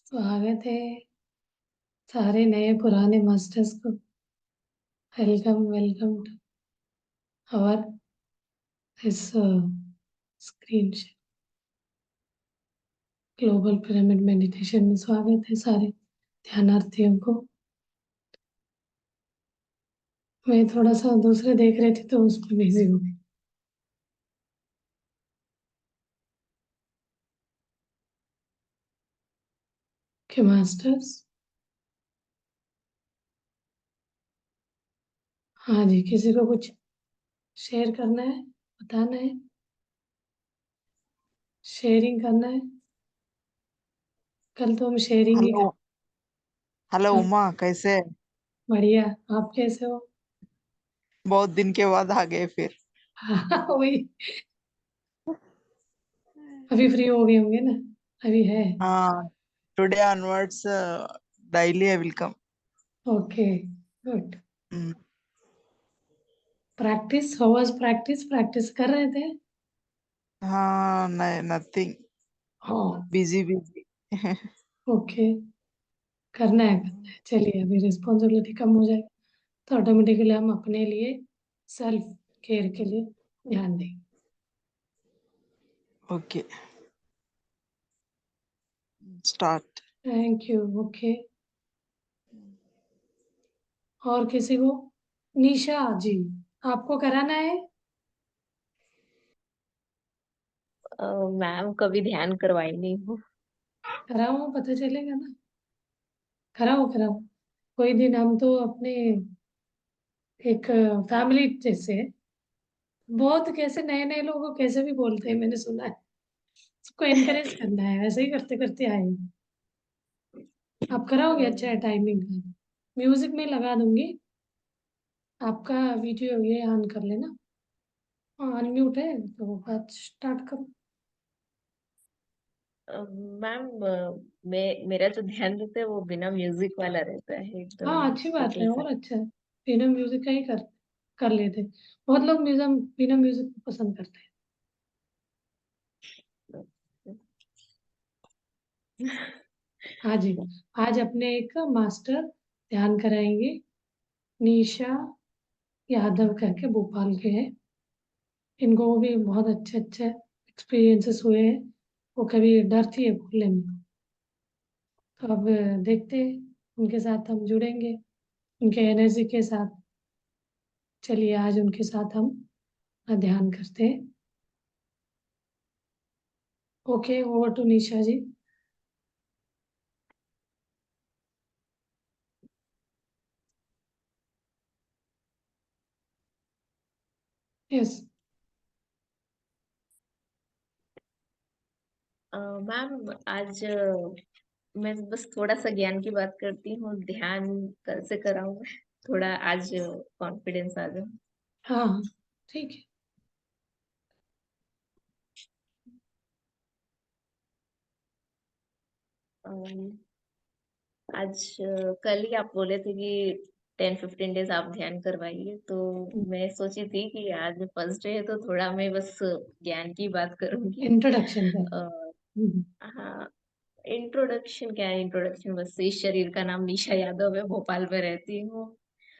स्वागत है सारे नए पुराने मास्टर्स को। Welcome welcome to our this screen global pyramid meditation में स्वागत है सारे ध्यानार्थियों को। मैं थोड़ा सा दूसरे देख रही थी तो उसमें बिजी हो गई। कि मास्टर्स, हाँ जी, किसी को कुछ शेयर करना है, बताना है, शेयरिंग करना है। कल तो हम शेयरिंग ही हेलो। हेलो कर। उमा, कैसे है? बढ़िया। आप कैसे हो? बहुत दिन के बाद आ गए फिर। हाँ वही। अभी फ्री हो गए होंगे ना? अभी है। हाँ, today onwards daily I will come. Okay, good. Practice, how was practice? Practice कर रहे थे? हाँ, नहीं, नथिंग, हाँ। Busy busy. ओके, करना है करना है। चलिए, अभी रिस्पॉन्सिबिलिटी कम हो जाएगी तो ऑटोमेटिकली हम अपने लिए सेल्फ केयर के लिए ध्यान देंगे। Okay, start. Thank you. Okay, और किसी को? निशा जी, आपको कराना है? मैम कभी ध्यान करवाई नहीं हूँ। कराओ, पता चलेगा ना। कराओ कराओ। कोई दिन हम तो अपने एक फैमिली जैसे, बहुत कैसे नए नए लोगों को कैसे भी बोलते हैं, मैंने सुना है। उसको एनकरेज करना है, वैसे ही करते करते आए। आप कराओगे? अच्छा है, टाइमिंग का म्यूजिक में लगा दूंगी। आपका वीडियो ये ऑन कर लेना। हाँ, अनम्यूट है तो बात स्टार्ट करो। मैम मेरा जो ध्यान रहता है वो बिना म्यूजिक वाला रहता है, एकदम हाँ, अच्छी बात सुकून है, सा। और अच्छा है। बिना म्यूजिक का ही कर लेते हैं। बहुत लोग म्यूजिक बिना म्यूजिक को पसंद करते हैं। हाँ जी, आज अपने एक मास्टर ध्यान कराएंगे। निशा यादव करके भोपाल के हैं। इनको भी बहुत अच्छे अच्छे एक्सपीरियंसेस हुए हैं। वो कभी डरती है बोलने में। तो अब देखते हैं, उनके साथ हम जुड़ेंगे, उनके एनर्जी के साथ। चलिए, आज उनके साथ हम ध्यान करते हैं। Okay, over to Nisha ji. Yes. Ma'am आज मैं बस थोड़ा सा ज्ञान की बात करती हूँ। ध्यान कल से कराऊँ थोड़ा आज कॉन्फिडेंस आ जाए। हाँ हाँ, ठीक है। अम, आज कल ही आप बोले थे कि 10-15 डेज आप ध्यान करवाइए, तो मैं सोची थी कि आज फर्स्ट डे है तो थोड़ा मैं बस ज्ञान की बात करूंगी। इंट्रोडक्शन कर। अ, हम्म। हाँ, इंट्रोडक्शन क्या है? इंट्रोडक्शन बस, इस शरीर का नाम निशा यादव है, भोपाल में रहती हूँ,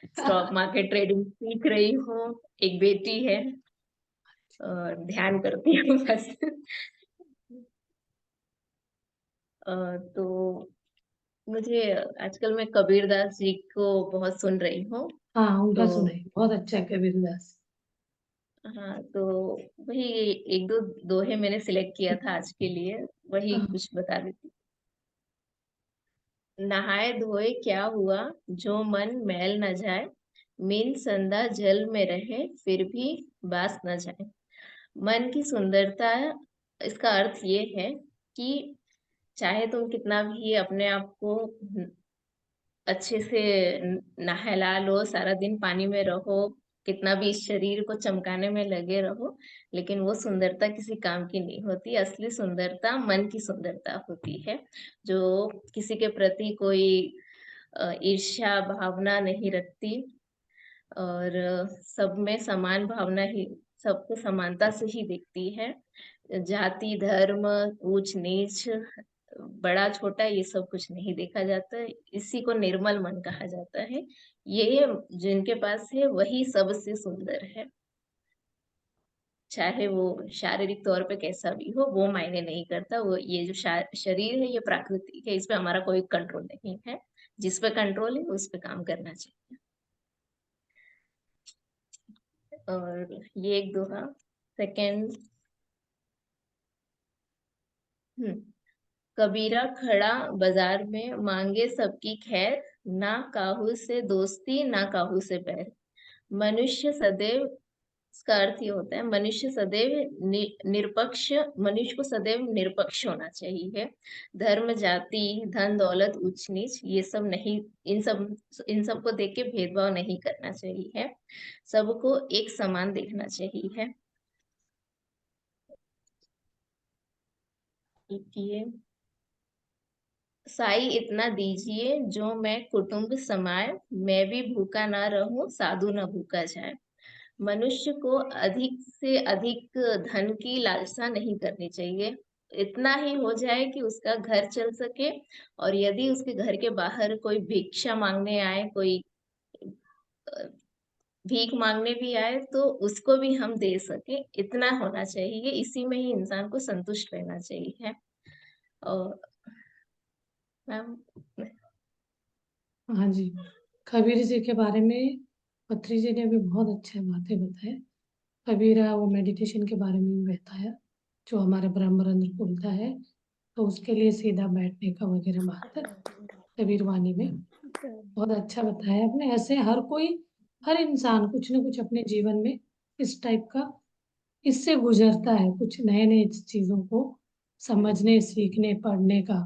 स्टॉक मार्केट ट्रेडिंग सीख रही हूँ, एक बेटी है और ध्यान करती हूँ बस। तो मुझे आजकल मैं कबीरदास जी को बहुत सुन रही हूँ। हाँ, तो उनका सुनाई बहुत अच्छा है, कबीरदास। हाँ, तो वही एक दो दोहे मैंने सिलेक्ट किया था आज के लिए, वही हाँ कुछ बता देती। नहाए धोए क्या हुआ, जो मन मैल न जाए, मीन संदा जल में रहे फिर भी बास न जाए। मन की सुंदरता, इसका अर्थ ये है कि चाहे तुम कितना भी अपने आप को अच्छे से नहला लो, सारा दिन पानी में रहो, कितना भी इस शरीर को चमकाने में लगे रहो, लेकिन वो सुंदरता किसी काम की नहीं होती। असली सुंदरता मन की सुंदरता होती है, जो किसी के प्रति कोई ईर्ष्या भावना नहीं रखती, और सब में समान भावना ही, सबको समानता से ही देखती है। जाति धर्म ऊंच नीच बड़ा छोटा ये सब कुछ नहीं देखा जाता है। इसी को निर्मल मन कहा जाता है। ये जिनके पास है वही सबसे सुंदर है। चाहे वो शारीरिक तौर पे कैसा भी हो, वो मायने नहीं करता। वो ये जो शरीर है ये प्राकृतिक है, इस पे हमारा कोई कंट्रोल नहीं है। जिस पे कंट्रोल है उस पे काम करना चाहिए। और ये एक दोहा सेकंड। कबीरा खड़ा बाजार में, मांगे सबकी खैर, ना काहू से दोस्ती ना काहू से बैर। मनुष्य सदैव, इसका अर्थ ये होता है मनुष्य सदैव निरपक्ष, मनुष्य को सदैव निरपक्ष होना चाहिए। धर्म, जाति, धन दौलत, ऊंच नीच ये सब नहीं, इन सब को देख के भेदभाव नहीं करना चाहिए। सबको एक समान देखना चाहिए। ये साई इतना दीजिए जो मैं कुटुंब समाए, मैं भी भूखा ना रहूं साधु न भूखा जाए। मनुष्य को अधिक से अधिक धन की लालसा नहीं करनी चाहिए। इतना ही हो जाए कि उसका घर चल सके, और यदि उसके घर के बाहर कोई भिक्षा मांगने आए, कोई अ, भीख मांगने भी आए, तो उसको भी हम दे सके, इतना होना चाहिए। इसी में ही इंसान को संतुष्ट रहना चाहिए। और मैम, हाँ जी, कबीर जी के बारे में पत्री जी ने भी बहुत अच्छे बातें बताए। कबीरा वो मेडिटेशन के बारे में भी बताया, जो हमारे ब्रह्मरंध्र खुलता है तो उसके लिए सीधा बैठने का वगैरह बात है कबीर वाणी में। बहुत अच्छा बताया आपने। ऐसे हर कोई, हर इंसान कुछ न कुछ अपने जीवन में इस टाइप का, इससे गुजरता है, कुछ नए नए चीजों को समझने, सीखने, पढ़ने का।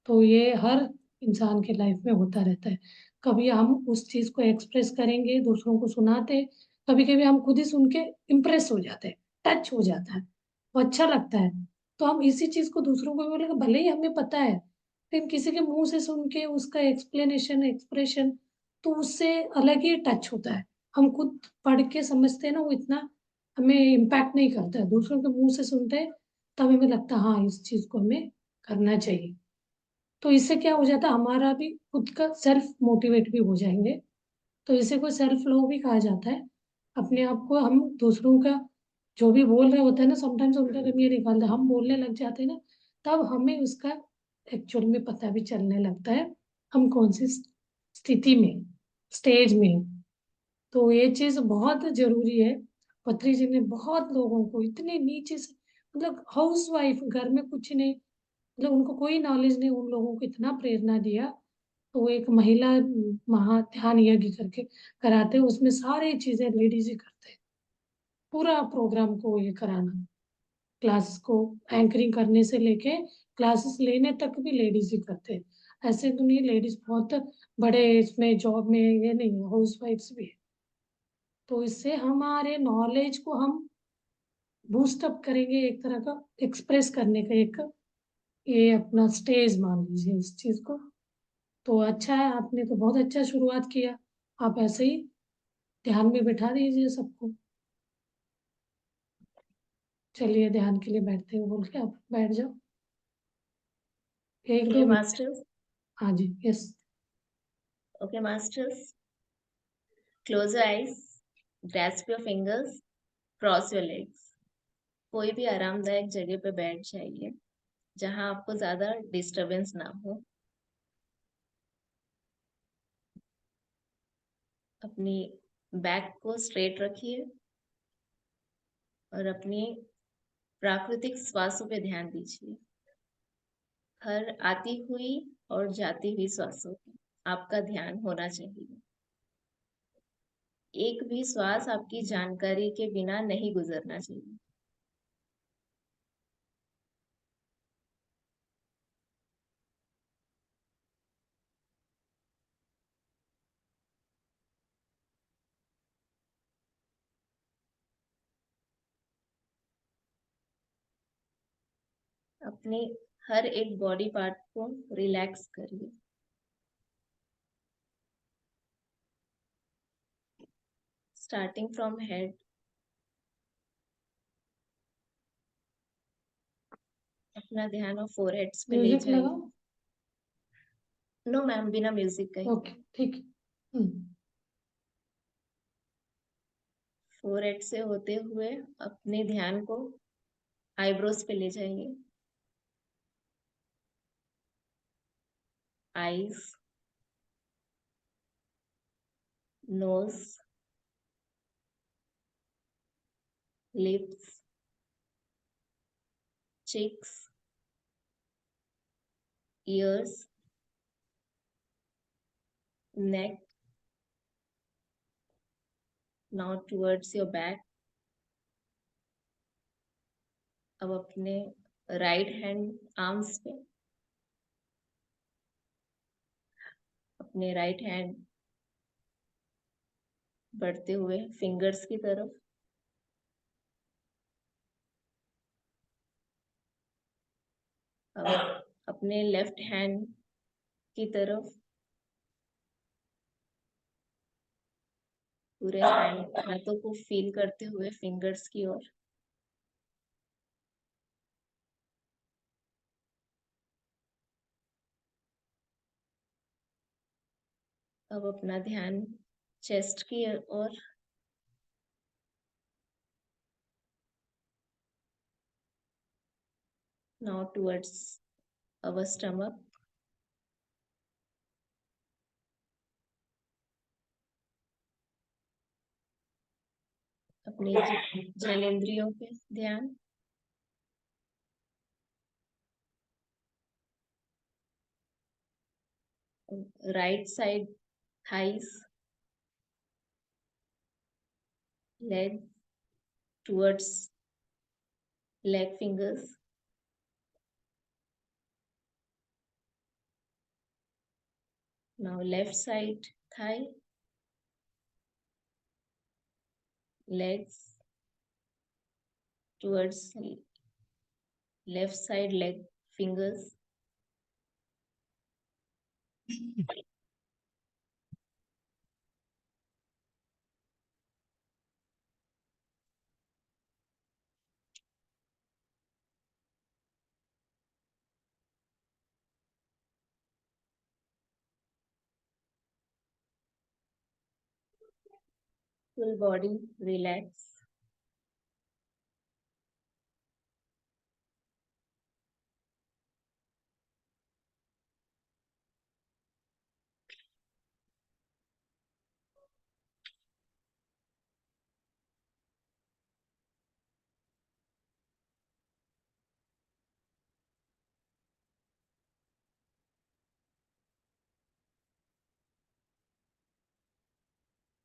तो ये हर इंसान के लाइफ में होता रहता है। कभी हम उस चीज को एक्सप्रेस करेंगे, दूसरों को सुनाते, कभी कभी हम खुद ही सुन के इम्प्रेस हो जाते हैं, टच हो जाता है, वो अच्छा लगता है। तो हम इसी चीज को दूसरों को भी बोलेंगे, भले ही हमें पता है, लेकिन किसी के मुंह से सुन के उसका एक्सप्लेनेशन, एक्सप्रेशन, तो उससे अलग ही टच होता है। हम खुद पढ़ के समझते हैं ना, वो इतना हमें इम्पैक्ट नहीं करता है। दूसरों के मुंह से सुनते हैं तब हमें लगता है हाँ, इस चीज को हमें करना चाहिए। तो इससे क्या हो जाता है, हमारा भी खुद का सेल्फ मोटिवेट भी हो जाएंगे। तो इसे कोई सेल्फ लव भी कहा जाता है। अपने आप को हम दूसरों का जो भी बोल रहे होते हैं ना, समटाइम्स उनका कभी ये निकालते, हम बोलने लग जाते हैं ना, तब हमें उसका एक्चुअल में पता भी चलने लगता है हम कौन सी स्थिति में, स्टेज में हैं। तो ये चीज बहुत जरूरी है। पत्री जी ने बहुत लोगों को इतने नीचे से, मतलब हाउस वाइफ, घर में कुछ नहीं, मतलब उनको कोई नॉलेज नहीं, उन लोगों को इतना प्रेरणा दिया। तो वो एक महिला महा ध्यान यज्ञ करके कराते हैं, उसमें सारी चीजें लेडीज ही करते हैं। पूरा प्रोग्राम को ये कराना, क्लास को एंकरिंग करने से लेके क्लासेस लेने तक भी लेडीज ही करते हैं। ऐसे तो नहीं, लेडीज बहुत बड़े इसमें जॉब में ये नहीं है, हाउस वाइफ्स भी है। तो इससे हमारे नॉलेज को हम बूस्ट अप करेंगे, एक तरह का एक्सप्रेस करने का एक ये अपना स्टेज मान लीजिए इस चीज को। तो अच्छा है, आपने तो बहुत अच्छा शुरुआत किया। आप ऐसे ही ध्यान में बिठा दीजिए सबको। चलिए ध्यान के लिए बैठते हैं बोल के आप बैठ जाओ, एक ओके दो मिनट। मास्टर्स। हाँ जी, yes. Okay masters, close your eyes, grasp your fingers, cross your legs. कोई भी आरामदायक जगह पे बैठ जाइए जहां आपको ज्यादा डिस्टरबेंस ना हो। अपनी बैक को स्ट्रेट रखिए और अपनी प्राकृतिक श्वासों पे ध्यान दीजिए। हर आती हुई और जाती हुई श्वासों पे आपका ध्यान होना चाहिए। एक भी श्वास आपकी जानकारी के बिना नहीं गुजरना चाहिए। अपने हर एक बॉडी पार्ट को रिलैक्स करिए। स्टार्टिंग फ्रॉम हेड, अपना ध्यान और फोरहेड्स पे ले म्यूजिक जाइए। लगाओ। नो मैम, बिना म्यूजिक का ही। ओके, ठीक है। फोरहेड से होते हुए अपने ध्यान को आईब्रोज पे ले जाइए। Eyes, nose, lips, cheeks, ears, neck, now towards your back। अब अपने राइट हैंड आर्म्स पे, अपने राइट हैंड बढ़ते हुए फिंगर्स की तरफ। अब अपने लेफ्ट हैंड की तरफ पूरे हैंड हाथों को फील करते हुए फिंगर्स की ओर। अब अपना ध्यान चेस्ट की ओर। Now towards our stomach. अपने जनेंद्रियों पे ध्यान। Right side thighs, leg towards leg fingers। Now left side thigh, legs towards left side leg fingers। Full body relax।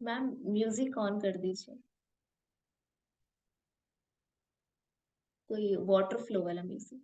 Ma'am music on कर दीजिए, कोई वाटर फ्लो वाला म्यूजिक।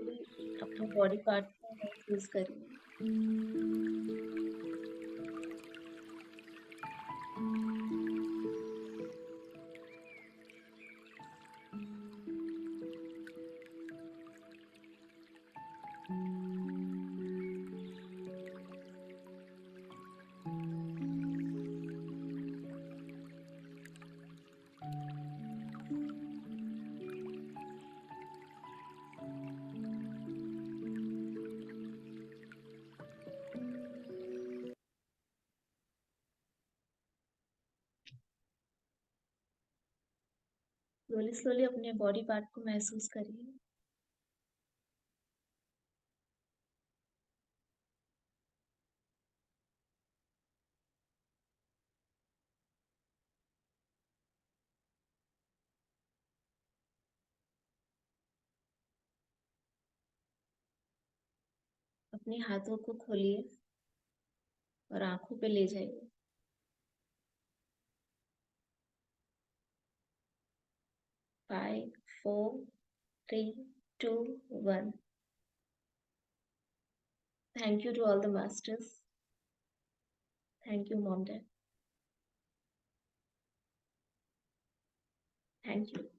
स्लोली अपने body part को महसूस करिए। स्लोली स्लोली अपने body part को महसूस करिए। अपने हाथों को खोलिए और आंखों पे ले जाइए। 5, 4, 3, 2, 1. Thank you to all the masters. Thank you, Mom, Dad. Thank you.